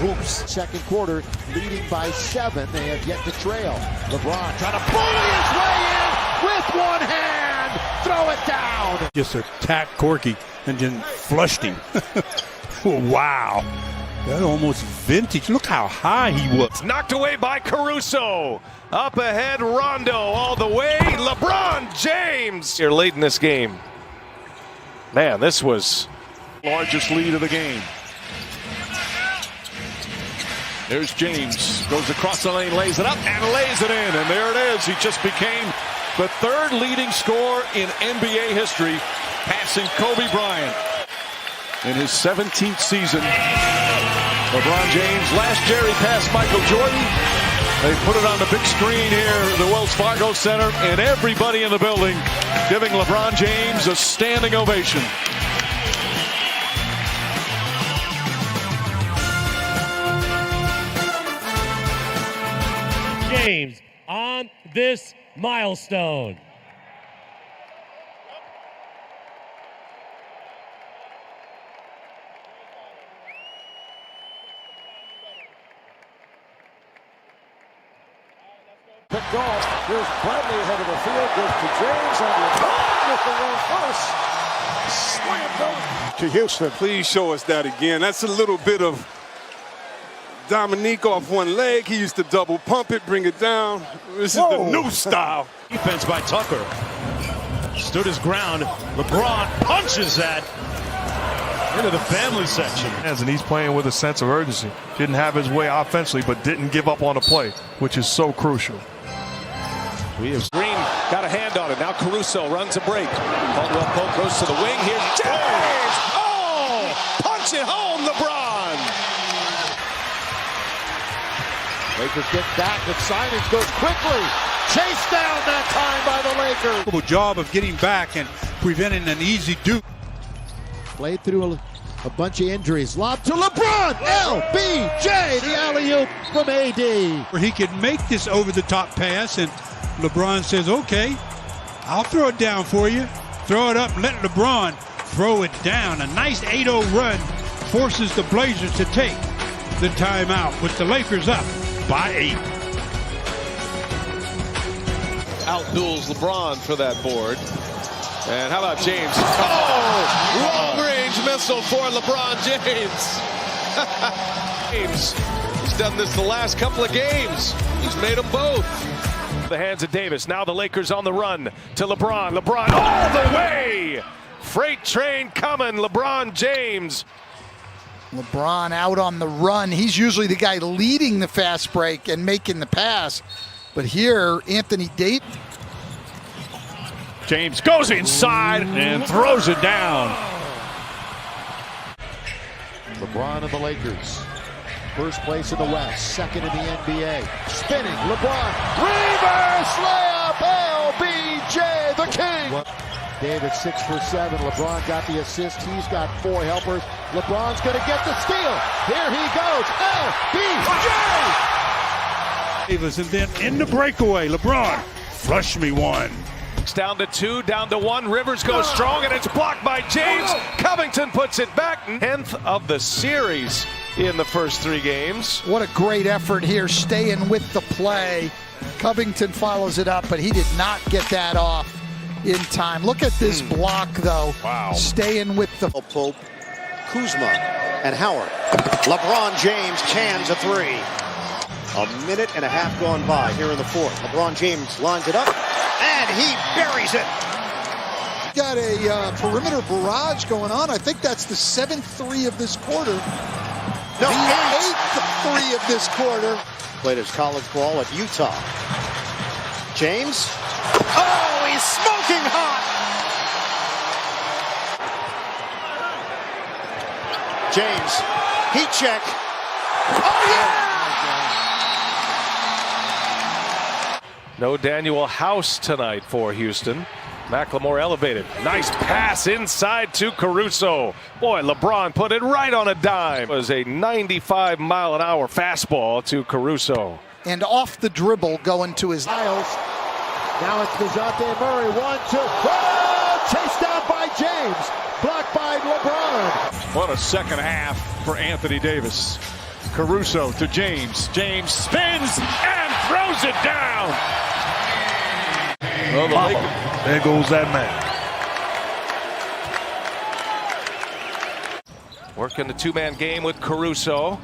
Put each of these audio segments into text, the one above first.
Hoops. Second quarter, leading by 7. They have yet to trail. LeBron trying to bully his way in with one hand. Throw it down. Just attacked Corky and then flushed him. Wow. That's almost vintage. Look how high he was. Knocked away by Caruso. Up ahead, Rondo all the way. LeBron James here late in this game. Man, this was largest lead of the game. There's James, goes across the lane, lays it up, and lays it in. And there it is. He just became the 3rd leading scorer in NBA history, passing Kobe Bryant. In his 17th season, LeBron James, last year he passed Michael Jordan. They put it on the big screen here at the Wells Fargo Center, and everybody in the building giving LeBron James a standing ovation. James on this milestone. Picked off. Here's Bradley ahead of the field. Goes to James on the top with the run first. Slam dunk to Houston. Please show us that again. That's a little bit of Dominique off one leg. He used to double pump it, bring it down. This is the new style. Defense by Tucker. Stood his ground. LeBron punches that into the family section. And he's playing with a sense of urgency. Didn't have his way offensively, but didn't give up on the play, which is so crucial. Green got a hand on it. Now Caruso runs a break. Caldwell Pope goes to the wing. Here's James. Oh! Punch it home, LeBron. Lakers get back, but Simons goes quickly. Chased down that time by the Lakers. Good job of getting back and preventing an easy duke. Played through a bunch of injuries. Lob to LeBron. LBJ, the alley-oop from AD. Where he could make this over-the-top pass, and LeBron says, okay, I'll throw it down for you. Throw it up and let LeBron throw it down. A nice 8-0 run forces the Blazers to take the timeout with the Lakers up by 8. Outduels LeBron for that board. And how about James? Oh! Long-range missile for LeBron James. James, he's done this the last couple of games. He's made them both. The hands of Davis. Now the Lakers on the run to LeBron. LeBron all the way. Freight train coming. LeBron James. LeBron out on the run. He's usually the guy leading the fast break and making the pass. But here, Anthony Davis. James goes inside and throws it down. LeBron and the Lakers. First place in the West, second in the NBA. Spinning, LeBron, reverse layup, LBJ, the king. David 6 for 7. LeBron got the assist. He's got 4 helpers. LeBron's going to get the steal. Here he goes, LBJ. Davis, and then in the breakaway, LeBron, flush me one. It's down to 2, down to 1. Rivers goes strong, and it's blocked by James. Covington puts it back. 10th of the series in the first 3 games. What a great effort here, staying with the play. Covington follows it up, but he did not get that off in time. Look at this block, though. Wow. Staying with the... Pope, Kuzma, and Howard. LeBron James cans a 3. A minute and a half gone by here in the 4th. LeBron James lines it up, and he buries it. Got a perimeter barrage going on. I think that's the 7th 3 of this quarter. No, the 8th 3 of this quarter. Played his college ball at Utah. James. Oh, he's smoking hot. James. Heat check. Oh, yeah! No Daniel House tonight for Houston. McLemore elevated. Nice pass inside to Caruso. Boy, LeBron put it right on a dime. It was a 95-mile-an-hour fastball to Caruso. And off the dribble going to his... Miles. Now it's DeJounte Murray. 1-2. Oh, chased down by James. Blocked by LeBron. What a second half for Anthony Davis. Caruso to James. James spins and throws it down. Oh, there goes that man. Working the two-man game with Caruso.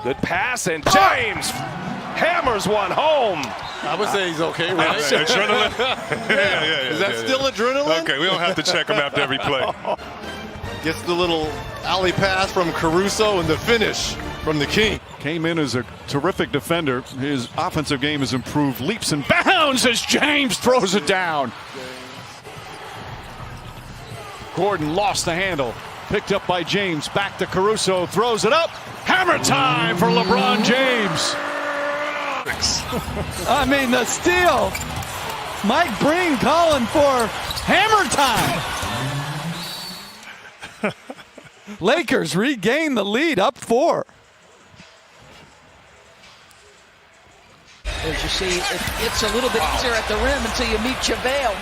Good pass, and James hammers one home. I would say he's okay, right? Adrenaline? yeah. Is that still adrenaline? Okay, we don't have to check him after every play. Gets the little alley pass from Caruso and the finish from the King. Came in as a terrific defender. His offensive game has improved leaps and bounds as James throws it down. Gordon lost the handle. Picked up by James. Back to Caruso. Throws it up. Hammer time for LeBron James. I mean, the steal. Mike Breen calling for hammer time. Lakers regain the lead, up 4. As you see, it's a little bit easier at the rim until you meet JaVale.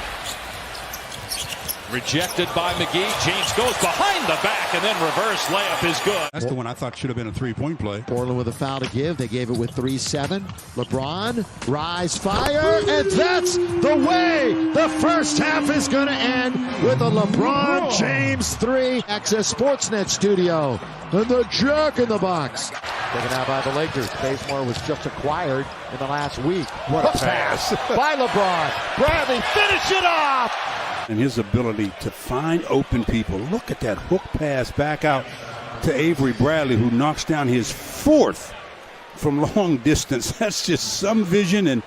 Rejected by McGee. James goes behind the back, and then reverse layup is good. That's the one I thought should have been a three-point play. Portland with a foul to give. They gave it with 3-7. LeBron, rise, fire, and that's the way the first half is going to end with a LeBron James 3. Access Sportsnet studio. And the Jack in the Box. Taken out by the Lakers. Bazemore was just acquired in the last week. What a pass by LeBron. Bradley, finish it off. And his ability to find open people. Look at that hook pass back out to Avery Bradley, who knocks down his 4th from long distance. That's just some vision and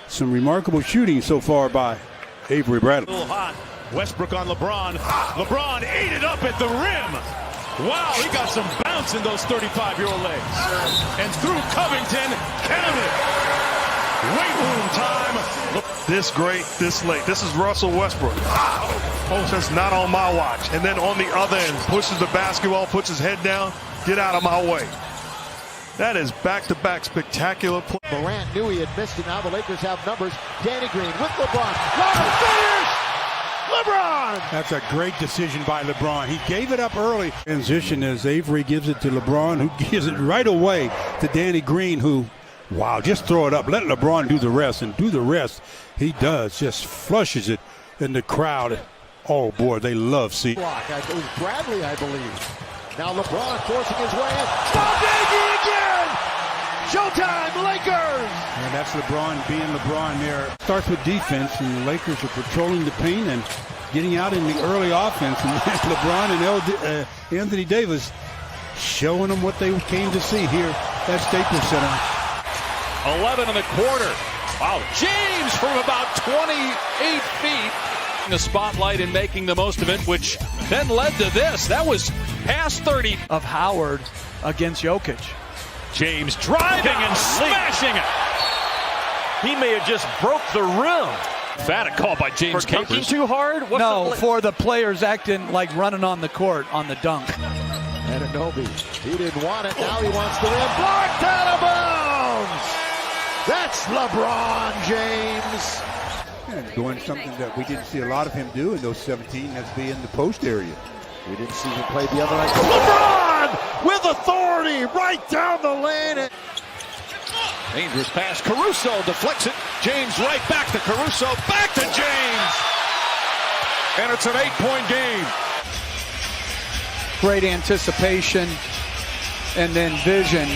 some remarkable shooting so far by Avery Bradley. A little hot. Westbrook on LeBron. LeBron ate it up at the rim. Wow, he got some bounce in those 35-year-old legs. And through Covington, count it. Weight room time. This great, this late. This is Russell Westbrook. Oh, that's not on my watch. And then on the other end, pushes the basketball, puts his head down. Get out of my way. That is back-to-back spectacular play. Morant knew he had missed it. Now the Lakers have numbers. Danny Green with LeBron. Finish! LeBron! That's a great decision by LeBron. He gave it up early. Transition as Avery gives it to LeBron, who gives it right away to Danny Green, who, wow, just throw it up. Let LeBron do the rest, and do the rest. He does, just flushes it in the crowd. Oh, boy, they love seeing. Block. It was Bradley, I believe. Now LeBron forcing his way in. Bogey again! Showtime, Lakers! And that's LeBron being LeBron there. Starts with defense, and the Lakers are patrolling the paint and getting out in the early offense. And LeBron and Anthony Davis showing them what they came to see here at Staples Center. 11 in the quarter. Wow, James from about 28 feet. The spotlight and making the most of it, which then led to this. That was past 30. Of Howard against Jokic. James driving and smashing it. He may have just broke the rim. Emphatic call by James. For kicking too hard? No, for the players acting like running on the court on the dunk. Anunoby, he didn't want it. Now he wants the rim. Blocked out of bounds! That's LeBron James. And doing something that we didn't see a lot of him do in those 17, that's be in the post area. We didn't see him play the other night. LeBron with authority right down the lane. Dangerous pass. Caruso deflects it. James right back to Caruso. Back to James. And it's an 8-point game. Great anticipation and then vision.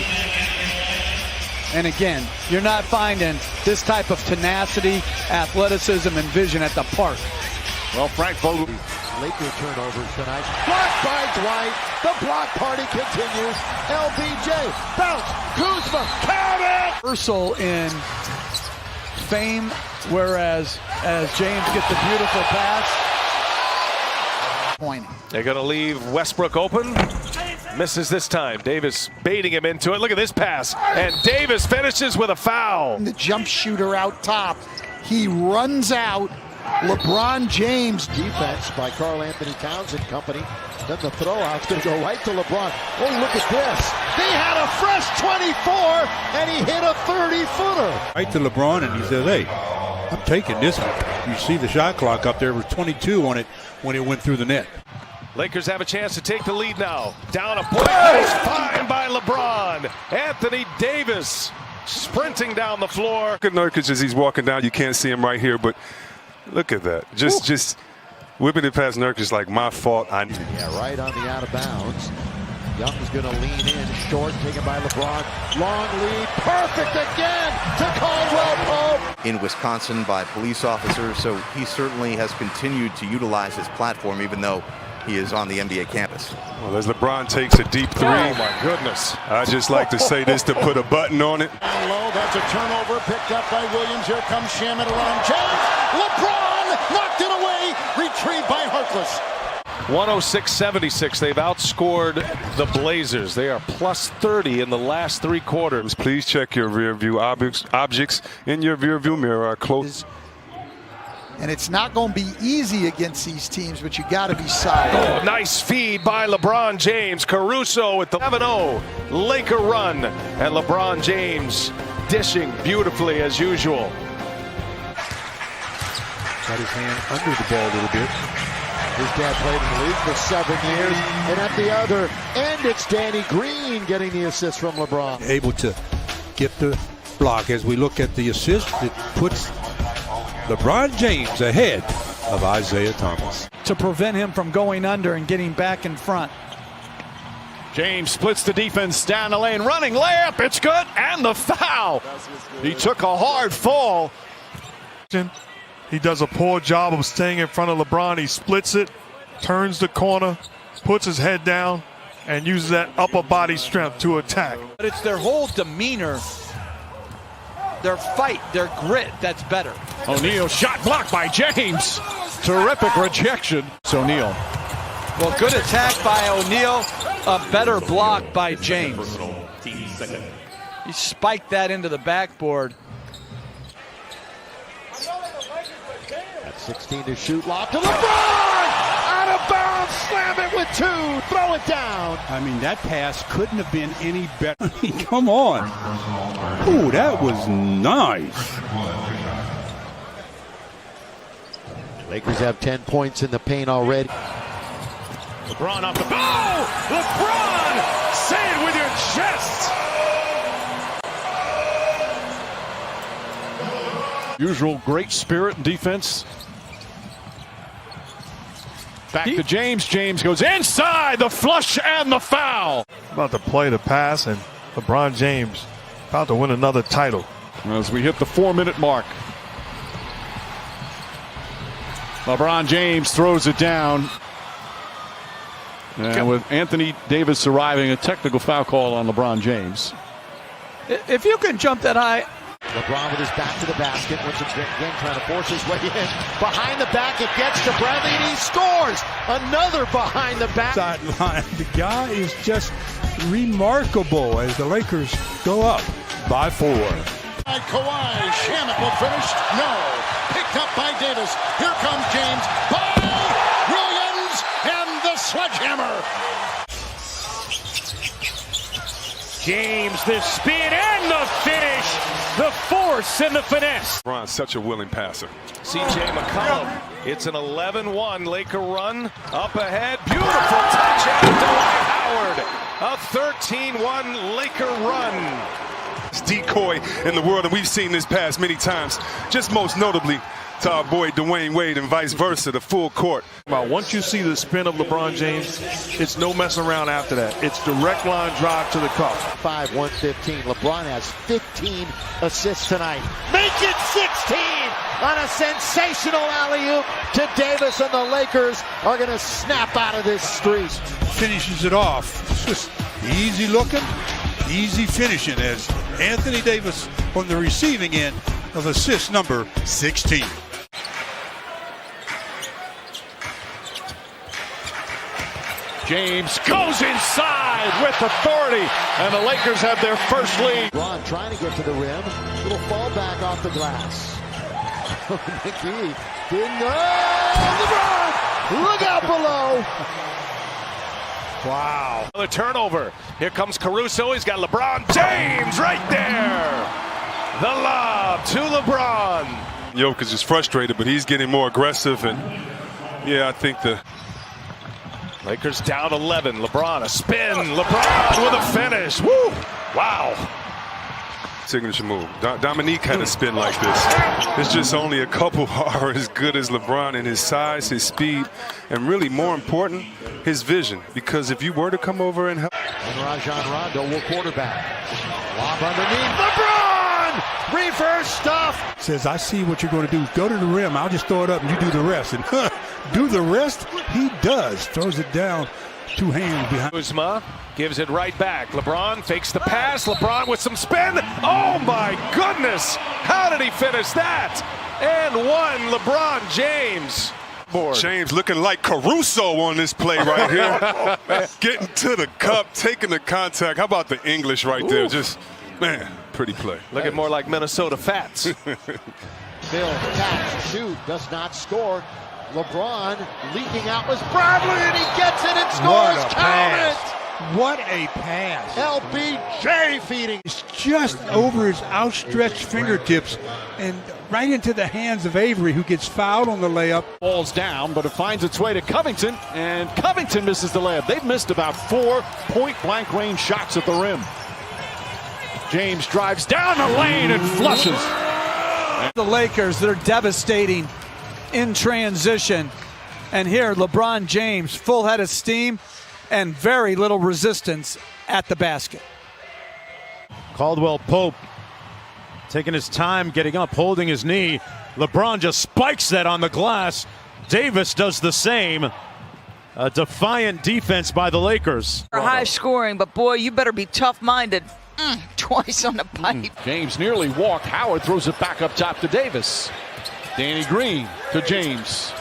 And again, you're not finding this type of tenacity, athleticism, and vision at the park. Well, Frank Vogel. Laker turnovers tonight. Blocked by Dwight. The block party continues. LBJ. Bounce. Kuzma. Count it! Reversal in fame, whereas as James gets the beautiful pass. Pointing. They're going to leave Westbrook open. Misses this time. Davis baiting him into it. Look at this pass. And Davis finishes with a foul. The jump shooter out top. He runs out. LeBron James. Defense by Karl Anthony Towns and company. Then the throw out's going to go right to LeBron. Oh, look at this. He had a fresh 24, and he hit a 30-footer. Right to LeBron, and he says, hey, I'm taking this one. You see the shot clock up there was 22 on it when it went through the net. Lakers have a chance to take the lead now. Down a point. Nice find by LeBron. Anthony Davis sprinting down the floor. Look at Nurkic as he's walking down. You can't see him right here, but look at that. Just whipping it past Nurkic like my fault. Yeah, right on the out of bounds. Young's going to lean in short, taken by LeBron. Long lead, perfect again to Caldwell Pope. In Wisconsin by police officers, so he certainly has continued to utilize his platform even though he is on the NBA campus. Well, as LeBron takes a deep three. Oh my goodness. I just like to say this to put a button on it. Down low, that's a turnover picked up by Williams. Here comes Shamet around James. LeBron knocked it away, retrieved by Harkless. 106-76. They've outscored the Blazers. They are plus 30 in the last 3 quarters. Please check your rear view objects in your rear view mirror are close. And it's not going to be easy against these teams, but you got to be solid. Oh, nice feed by LeBron James. Caruso with the 7-0 Laker run. And LeBron James dishing beautifully as usual. Got his hand under the ball a little bit. His dad played in the league for 7 years. And at the other end, it's Danny Green getting the assist from LeBron. Able to get the block. As we look at the assist, it puts LeBron James ahead of Isaiah Thomas. To prevent him from going under and getting back in front. James splits the defense down the lane, running layup, it's good, and the foul. He took a hard fall. He does a poor job of staying in front of LeBron. He splits it, turns the corner, puts his head down, and uses that upper body strength to attack. But it's their whole demeanor, their fight, their grit that's better. O'Neal shot blocked by James. Terrific rejection. It's O'Neal. Well, good attack by O'Neal, a better block by James. He spiked that into the backboard. At 16 to shoot, lob to LeBron! Out of bounds, slam it with 2, throw it down. I mean, that pass couldn't have been any better. I mean, come on. Ooh, that was nice. Lakers have 10 points in the paint already. LeBron off the ball! LeBron! Say it with your chest! Usual great spirit and defense. Back to James. James goes inside, the flush and the foul. About to play the pass, and LeBron James about to win another title. As we hit the 4-minute mark. LeBron James throws it down. And with Anthony Davis arriving, a technical foul call on LeBron James. If you can jump that high. LeBron with his back to the basket, once again trying to force his way in. Behind the back, it gets to Bradley, and he scores! Another behind the back. Sideline. The guy is just remarkable as the Lakers go up by 4. Kawhi, Shamet will finish. No. Picked up by Davis. Here comes James. By Williams and the sledgehammer. James, the spin and the finish, the force and the finesse. LeBron's such a willing passer. C.J. McCollum. It's an 11-1 Laker run. Up ahead. Beautiful touch at Dwight Howard. A 13-1 Laker run. It's decoy in the world, and we've seen this pass many times, just most notably to our boy Dwayne Wade and vice versa, the full court. Once you see the spin of LeBron James, it's no messing around after that. It's direct line drive to the cup. 5-1-15. LeBron has 15 assists tonight. Make it 16 on a sensational alley-oop to Davis, and the Lakers are going to snap out of this streak. Finishes it off. It's just easy looking, easy finishing as Anthony Davis on the receiving end of assist number 16. James goes inside with authority, and the Lakers have their first lead. LeBron trying to get to the rim. Little fall back off the glass. McGee didn't LeBron! Look out below! Wow. The turnover. Here comes Caruso. He's got LeBron James right there. The lob to LeBron. Jokic is frustrated, but he's getting more aggressive, and yeah, I think the Lakers down 11. LeBron, a spin. LeBron with a finish. Woo! Wow. Signature move. Dominique had a spin like this. It's just only a couple are as good as LeBron in his size, his speed, and really more important, his vision. Because if you were to come over and help. And Rajon Rondo will quarterback. Lob underneath. LeBron! Reverse stuff. Says, I see what you're going to do. Go to the rim. I'll just throw it up and you do the rest. And do the rest? He does. Throws it down. Two hands behind. Kuzma gives it right back. LeBron fakes the pass. LeBron with some spin. Oh my goodness! How did he finish that? And one, LeBron James. James looking like Caruso on this play right here. Getting to the cup, taking the contact. How about the English right there? Just, man, pretty play. Looking more like Minnesota Fats. Bill taps, shoot, does not score. LeBron leaking out was Bradley, and he gets it and scores. Count it! What a pass. LBJ feeding. It's just over his outstretched fingertips and right into the hands of Avery, who gets fouled on the layup. Falls down, but it finds its way to Covington, and Covington misses the layup. They've missed about 4 point-blank range shots at the rim. James drives down the lane and flushes. The Lakers, they're devastating in transition. And here, LeBron James, full head of steam and very little resistance at the basket. Caldwell Pope taking his time, getting up, holding his knee. LeBron just spikes that on the glass. Davis does the same. A defiant defense by the Lakers. High scoring, but boy, you better be tough-minded. Twice on the pipe. James nearly walked. Howard throws it back up top to Davis. Danny Green to James.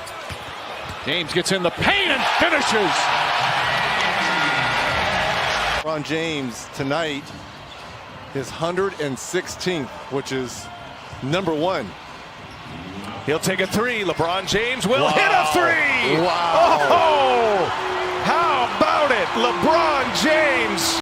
James gets in the paint and finishes. LeBron James tonight, his 116th, which is number 1. He'll take a three. LeBron James will hit a three. Wow. Oh, how about it? LeBron James.